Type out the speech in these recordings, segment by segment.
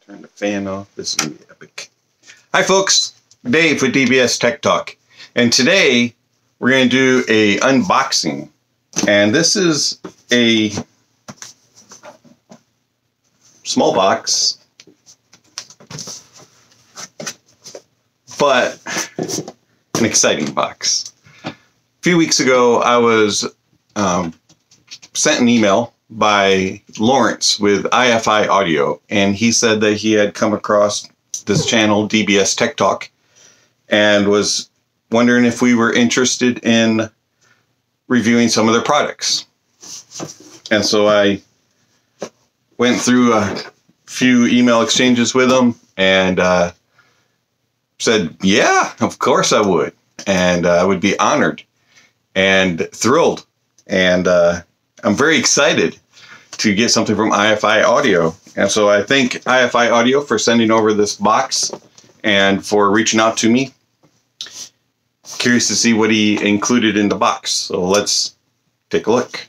Turn the fan off. This is going to be epic. Hi folks, Dave with DBS Tech Talk. And today we're going to do a unboxing. And this is a small box, but an exciting box. A few weeks ago I was sent an email by Lawrence with IFI Audio, and he said that he had come across this channel, DBS Tech Talk, and was wondering if we were interested in reviewing some of their products. And so I went through a few email exchanges with him and said, yeah, of course I would. And I would be honored and thrilled. And I'm very excited to get something from IFI Audio. And so I thank IFI Audio for sending over this box and for reaching out to me. Curious to see what he included in the box. So let's take a look.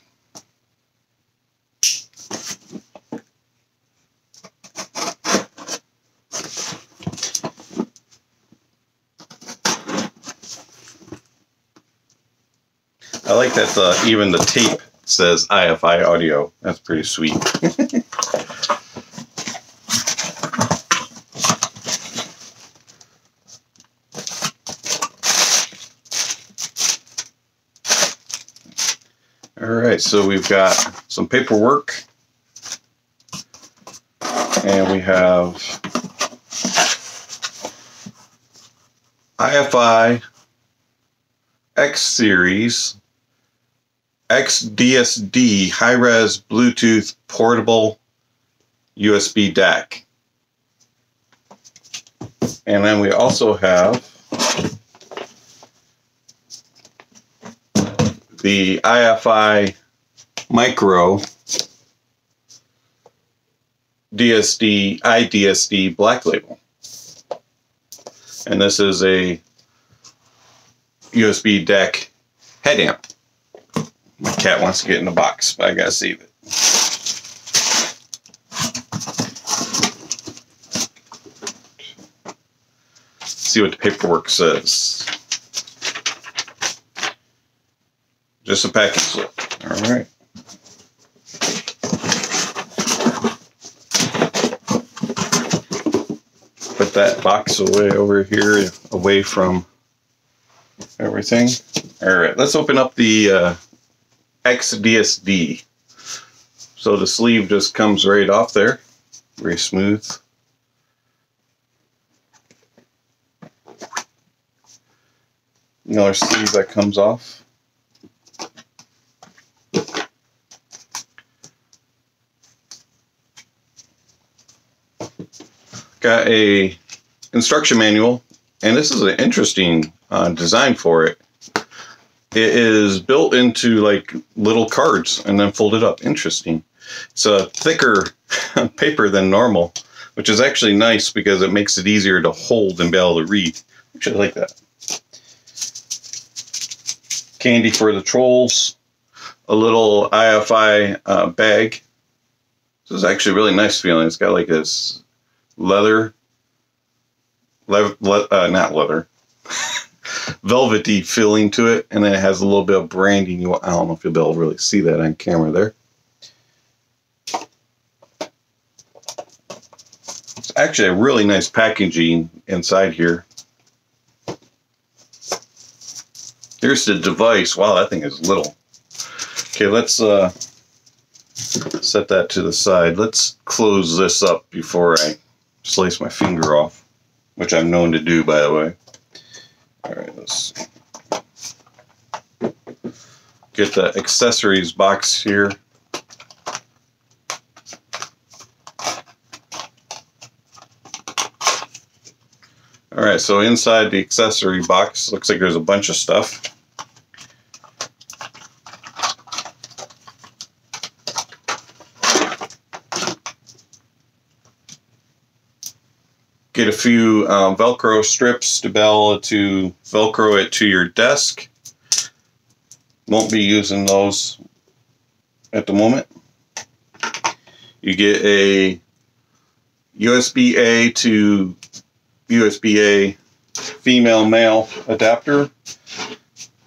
I like that even the tape says IFI Audio. That's pretty sweet. All right, so we've got some paperwork, and we have IFI X Series XDSD high-res Bluetooth portable USB DAC. And then we also have the IFI Micro iDSD Black Label. And this is a USB DAC head amp. My cat wants to get in the box, but I gotta save it. See what the paperwork says. Just a package slip. All right. Put that box away over here, away from everything. All right, let's open up the XDSD. So the sleeve just comes right off there, very smooth. Another sleeve that comes off. Got a instruction manual, and this is an interesting design for it. It is built into like little cards and then folded up. Interesting. It's a thicker paper than normal, which is actually nice because it makes it easier to hold and be able to read. Actually, I like that. Candy for the trolls. A little IFI bag. This is actually a really nice feeling. It's got like this not leather. Velvety feeling to it, and then it has a little bit of branding. I don't know if you'll be able to really see that on camera there. It's actually a really nice packaging inside here. Here's the device. Wow, that thing is little. Okay, let's set that to the side. Let's close this up before I slice my finger off, which I'm known to do, by the way. All right, let's get the accessories box here. All right, so inside the accessory box, looks like there's a bunch of stuff. Get a few Velcro strips to be able to Velcro it to your desk. Won't be using those at the moment. You get a USB-A to USB-A female-male adapter.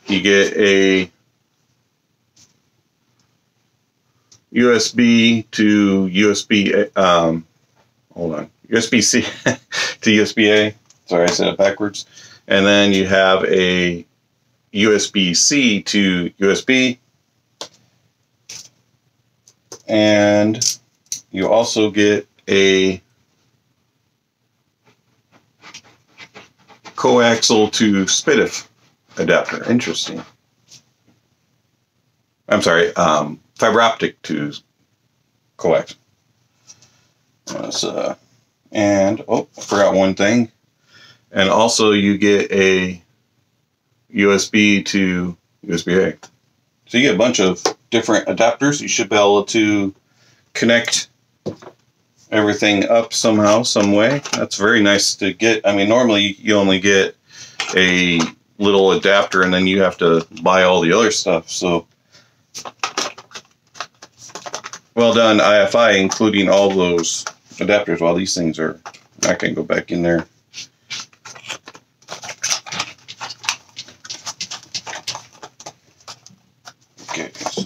You get a USB to USB, hold on, USB-C to USB-A. Sorry, I said it backwards. And then you have a USB-C to USB. And you also get a coaxial to SPDIF adapter. Interesting. I'm sorry, fiber optic to coax. And oh, I forgot one thing. And also you get a USB to USB-A. So you get a bunch of different adapters. You should be able to connect everything up somehow, some way. That's very nice to get. I mean, normally you only get a little adapter and then you have to buy all the other stuff. So well done, IFI, including all those adapters. Well, these things are, I can go back in there. Okay, so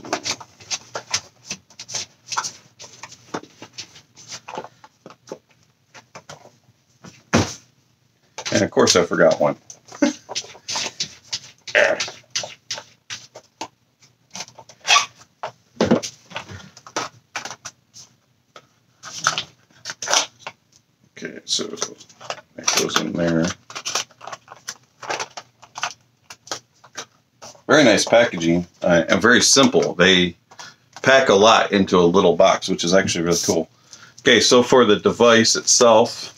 and of course I forgot one. Okay, so that goes in there. Very nice packaging and very simple. They pack a lot into a little box, which is actually really cool. Okay, so for the device itself,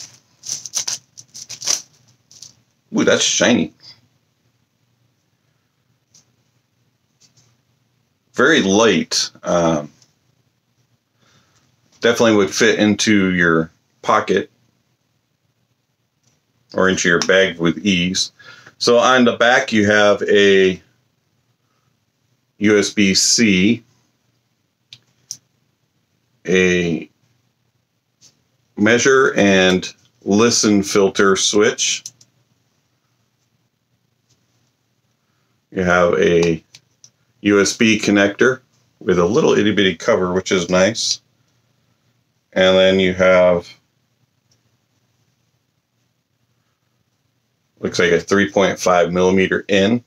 ooh, that's shiny. Very light. Definitely would fit into your pocket or into your bag with ease. So on the back you have a USB-C, a measure and listen filter switch. You have a USB connector with a little itty bitty cover, which is nice. And then you have, looks like a 3.5 millimeter in.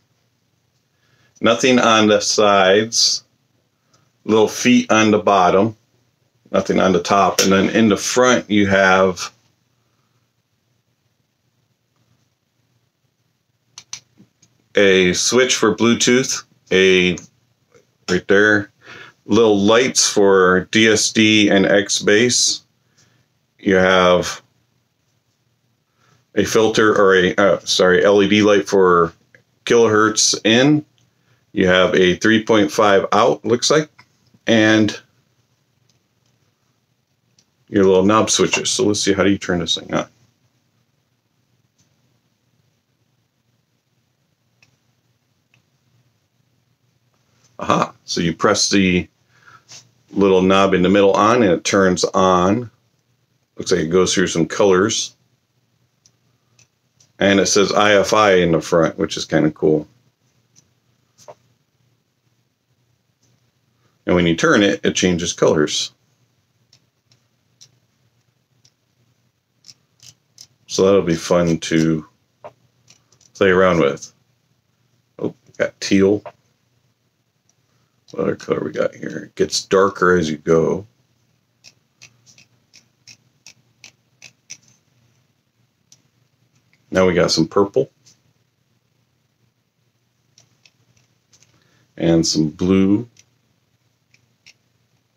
Nothing on the sides, little feet on the bottom, nothing on the top. And then in the front you have a switch for Bluetooth, right there, little lights for DSD and X-Base. You have a filter or a LED light for kilohertz in. You have a 3.5 out, looks like, and your little knob switches. So let's see, how do you turn this thing on? Aha, so you press the little knob in the middle on and it turns on. Looks like it goes through some colors. And it says IFI in the front, which is kind of cool. And when you turn it, it changes colors. So that'll be fun to play around with. Oh, got teal. What other color we got here? It gets darker as you go. Now we got some purple. And some blue.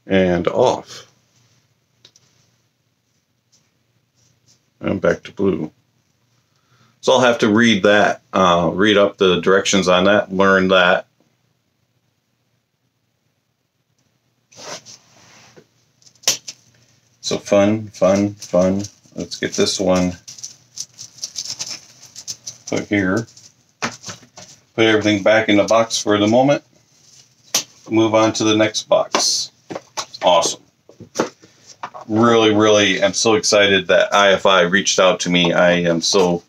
And off. And back to blue. So I'll have to read that, read up the directions on that, learn that. So fun, fun, fun. Let's get this one put here. Put everything back in the box for the moment. Move on to the next box. Awesome. really am so excited that IFI reached out to me. I am so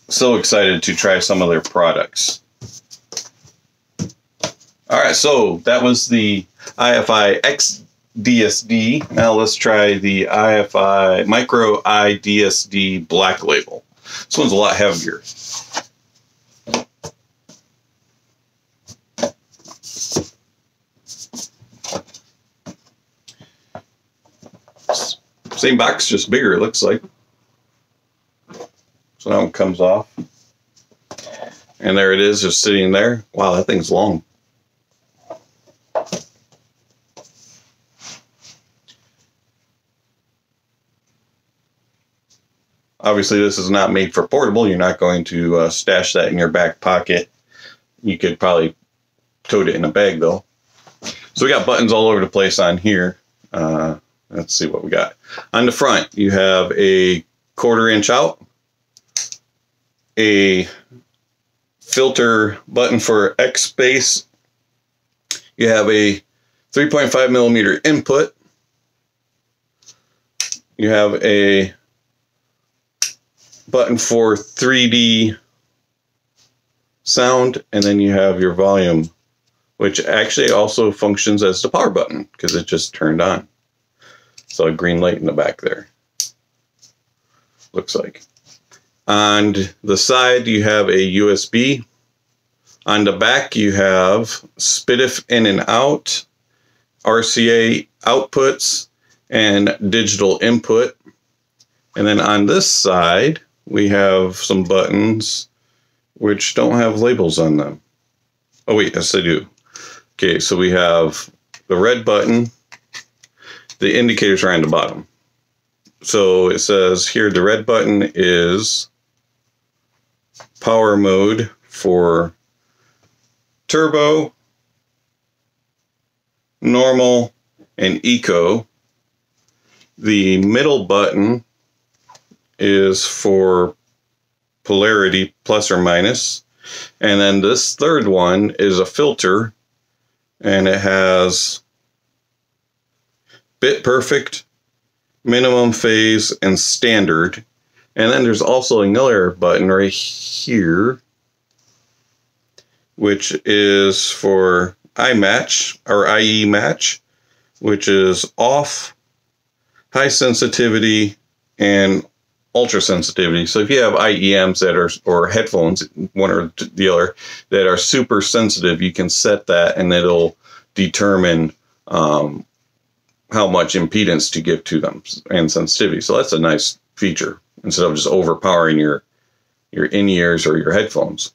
excited to try some of their products. All right, so that was the IFI XDSD. Now let's try the IFI Micro IDSD Black Label. This one's a lot heavier. Same box, just bigger, it looks like. So that one comes off. And there it is, just sitting there. Wow, that thing's long. Obviously, this is not made for portable. You're not going to stash that in your back pocket. You could probably tote it in a bag, though. So we got buttons all over the place on here. Let's see what we got. On the front, you have a 1/4 inch out, a filter button for X space. You have a 3.5 millimeter input. You have a button for 3D sound, and then you have your volume, which actually also functions as the power button because it just turned on. So a green light in the back there. Looks like. On the side, you have a USB. On the back, you have SPDIF in and out, RCA outputs, and digital input. And then on this side, we have some buttons which don't have labels on them. Oh wait, yes they do. Okay, so we have the red button. The indicators are on the bottom. So it says here the red button is power mode for turbo, normal, and eco. The middle button is for polarity, plus or minus. And then this third one is a filter, and it has bit perfect, minimum phase, and standard. And then there's also another button right here, which is for iMatch or IE match, which is off, high sensitivity, and ultra sensitivity. So if you have IEMs that are, or headphones, one or the other, that are super sensitive, you can set that and it'll determine how much impedance to give to them and sensitivity. So that's a nice feature instead of just overpowering your in-ears or your headphones.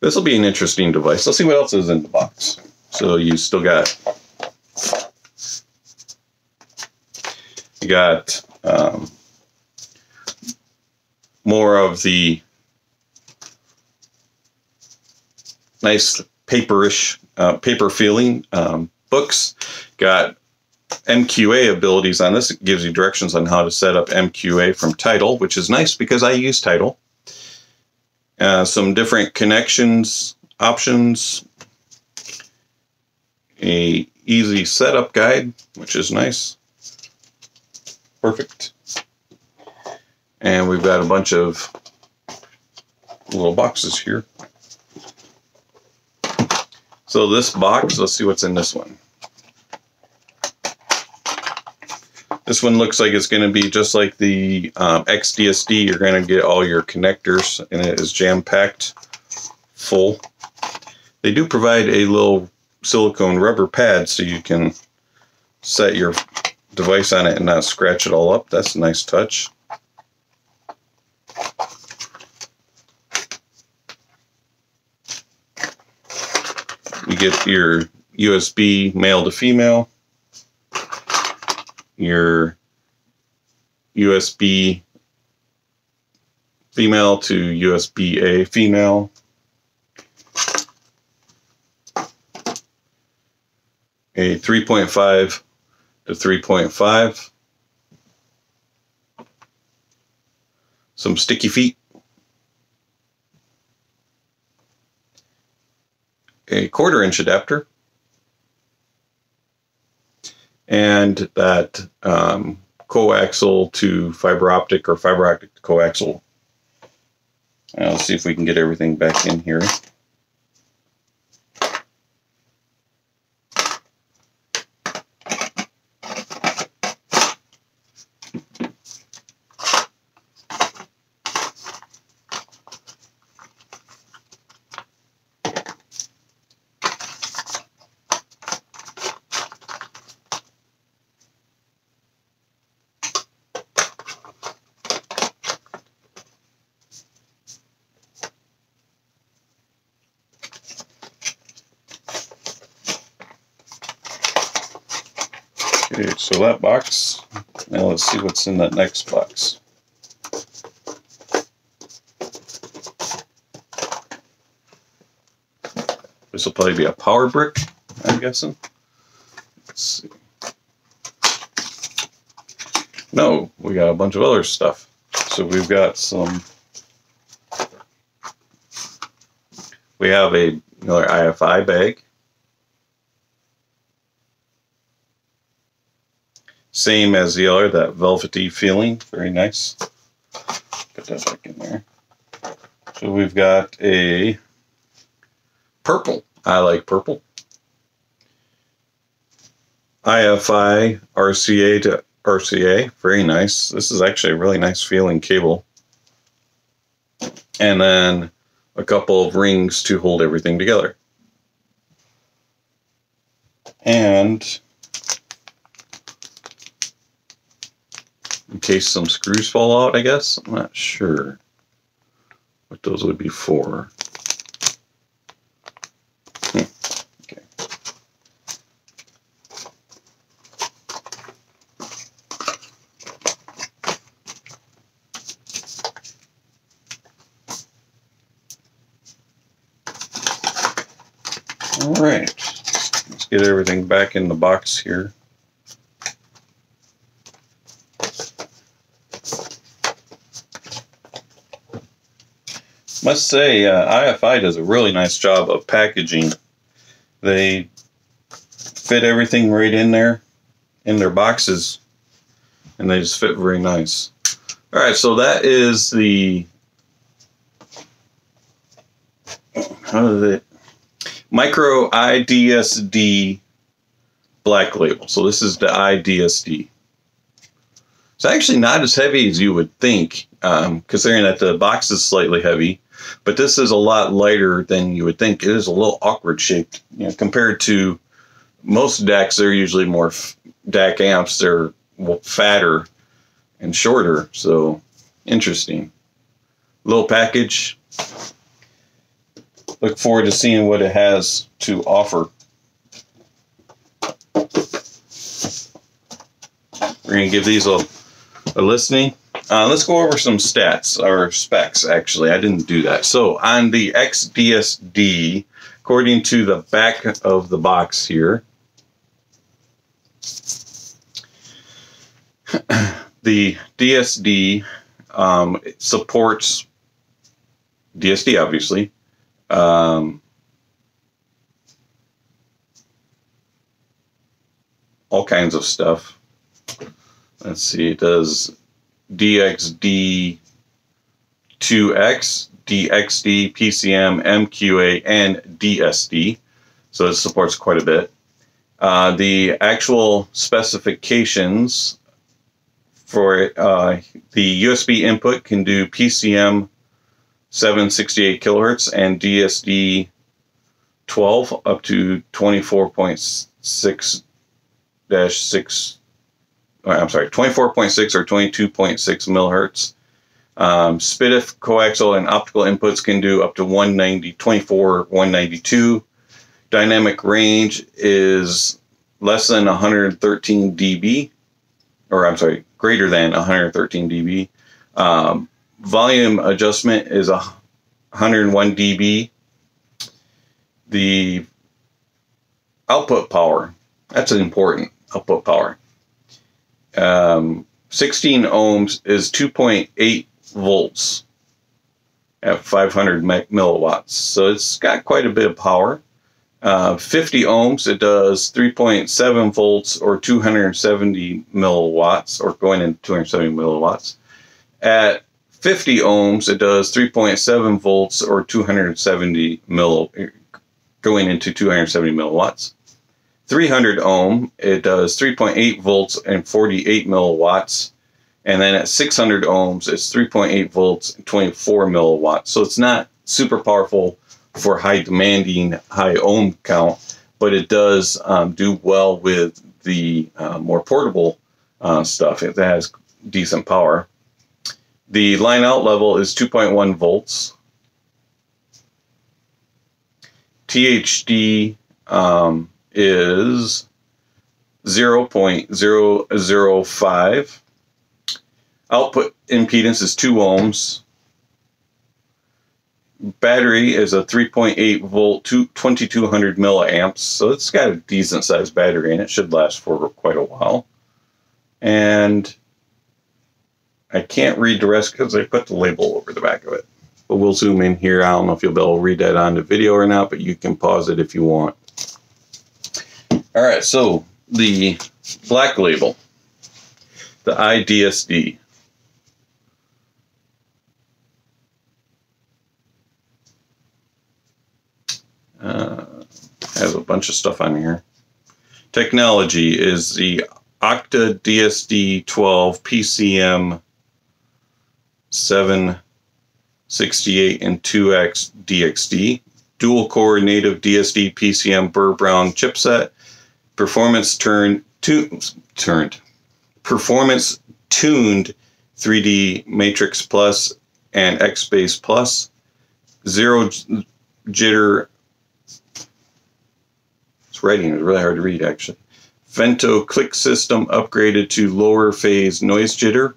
This will be an interesting device. Let's see what else is in the box. So you still got, more of the nice paperish, paper feeling books. Got MQA abilities on this. It gives you directions on how to set up MQA from Tidal, which is nice because I use Tidal. Some different connections options. A easy setup guide, which is nice. Perfect. And we've got a bunch of little boxes here. So this box, let's see what's in this one. This one looks like it's going to be just like the XDSD. You're going to get all your connectors, and it is jam-packed full. They do provide a little silicone rubber pad so you can set your device on it and not scratch it all up. That's a nice touch. You get your USB male to female, your USB female to USB-A female, a 3.5 to 3.5, some sticky feet, a 1/4 inch adapter, and that coaxial to fiber optic or fiber optic to coaxial. Now let's see if we can get everything back in here. Okay, so that box. Now let's see what's in that next box. This will probably be a power brick, I'm guessing. Let's see. No, we got a bunch of other stuff. So we've got some. We have another IFI bag. Same as the other, that velvety feeling, very nice. Put that back in there. So we've got a purple. I like purple. IFI RCA to RCA, very nice. This is actually a really nice feeling cable. And then a couple of rings to hold everything together. And in case some screws fall out, I guess. I'm not sure what those would be for. Okay. All right. Let's get everything back in the box here. Must say, IFI does a really nice job of packaging. They fit everything right in there, in their boxes, and they just fit very nice. All right, so that is the micro IDSD black label. So this is the IDSD. It's actually not as heavy as you would think, considering that the box is slightly heavy. But this is a lot lighter than you would think. It is a little awkward shaped, compared to most DACs. They're usually more DAC amps. They're fatter and shorter. So interesting. Little package. Look forward to seeing what it has to offer. We're going to give these a listening. Let's go over some stats, or specs, actually. I didn't do that. So on the XDSD, according to the back of the box here, the DSD supports DSD, obviously. All kinds of stuff. Let's see, it does DXD2X, DXD, PCM, MQA, and DSD. So it supports quite a bit. The actual specifications for the USB input can do PCM 768 kilohertz and DSD 12 up to 24.6-6. I'm sorry, 24.6 or 22.6 millihertz. SPDIF coaxial and optical inputs can do up to 24, 192. Dynamic range is less than 113 dB, or I'm sorry, greater than 113 dB. Volume adjustment is 101 dB. The output power, that's important, output power. 16 ohms is 2.8 volts at 500 milliwatts. So it's got quite a bit of power. 50 ohms, it does 3.7 volts or 270 milliwatts, or going into 270 milliwatts. At 50 ohms, it does 3.7 volts or 270 going into 270 milliwatts. 300 ohm, it does 3.8 volts and 48 milliwatts. And then at 600 ohms, it's 3.8 volts and 24 milliwatts. So it's not super powerful for high demanding, high ohm count, but it does do well with the more portable stuff. It has decent power. The line out level is 2.1 volts. THD is 0.005. Output impedance is 2 ohms. Battery is a 3.8 volt, 2200 milliamps, so it's got a decent sized battery and it should last for quite a while. And I can't read the rest because I put the label over the back of it. But we'll zoom in here. I don't know if you'll be able to read that on the video or not, but you can pause it if you want. All right, so the black label, the IDSD. Has a bunch of stuff on here. Technology is the Octa DSD12 PCM 768 and 2X DXD. Dual core native DSD PCM Burr Brown chipset. Performance tuned 3D Matrix Plus and X-Base Plus. Zero jitter. This writing is really hard to read, actually. Vento click system upgraded to lower phase noise jitter.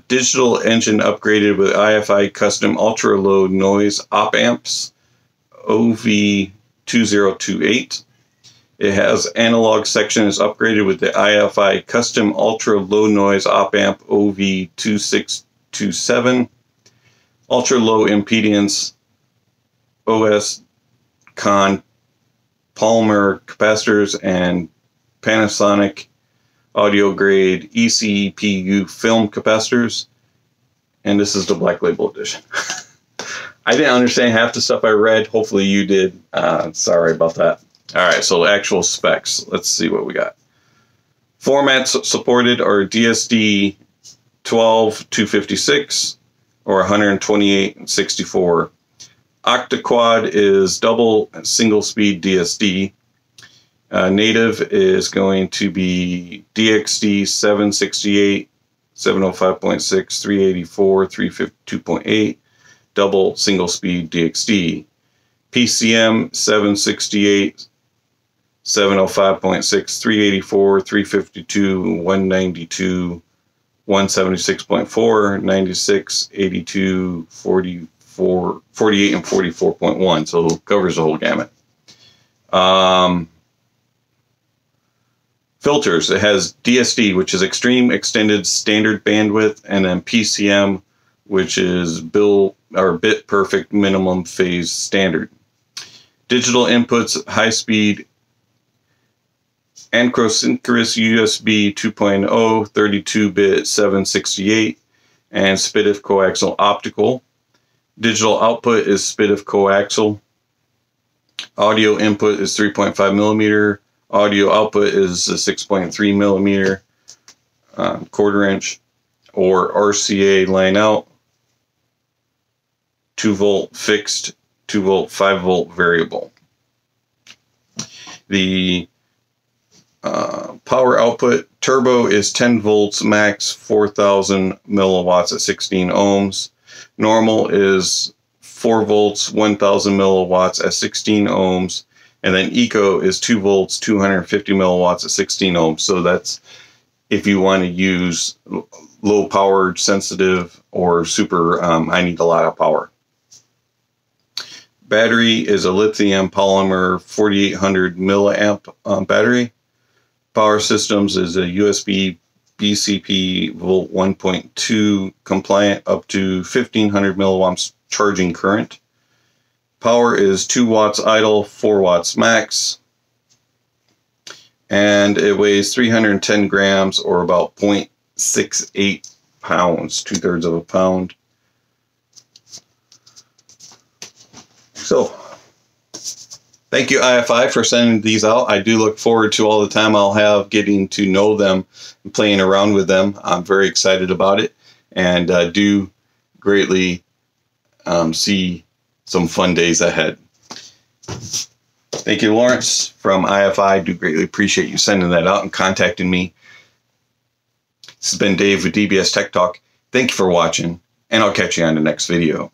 Digital engine upgraded with IFI custom ultra low noise op amps OV2028. It has analog section is upgraded with the IFI custom ultra low noise op amp OV2627. Ultra low impedance OS con polymer capacitors and Panasonic audio grade ECPU film capacitors. And this is the black label edition. I didn't understand half the stuff I read. Hopefully you did. Sorry about that. All right, so actual specs. Let's see what we got. Formats supported are DSD 12-256 or 128 and 64. Octa-Quad is double single speed DSD. Native is going to be DXD 768, 705.6, 384, 352.8, double single speed DXD. PCM 768, 705.6, 384, 352, 192, 176.4, 96, 82, 44, 48, and 44.1. So it covers the whole gamut. Filters. It has DSD, which is extreme extended standard bandwidth, and then PCM, which is bit perfect minimum phase standard. Digital inputs, high speed asynchronous USB 2.0, 32-bit 768, and SPDIF coaxial optical. Digital output is SPDIF coaxial. Audio input is 3.5 millimeter. Audio output is a 6.3 millimeter quarter inch or RCA line out. 2 volt fixed, 2 volt, 5 volt variable. The power output turbo is 10 volts max, 4,000 milliwatts at 16 ohms. Normal is 4 volts, 1,000 milliwatts at 16 ohms. And then eco is 2 volts, 250 milliwatts at 16 ohms. So that's if you want to use low powered, sensitive, or super, I need a lot of power. Battery is a lithium polymer 4800 milliamp battery. Power systems is a USB BCP volt 1.2 compliant up to 1500 milliamps charging current. Power is 2 watts idle, 4 watts max. And it weighs 310 grams, or about 0.68 pounds, 2/3 of a pound. So, thank you, IFI, for sending these out. I do look forward to all the time I'll have getting to know them and playing around with them. I'm very excited about it, and do greatly see some fun days ahead. Thank you, Lawrence from IFI. I do greatly appreciate you sending that out and contacting me. This has been Dave with DBS Tech Talk. Thank you for watching, and I'll catch you on the next video.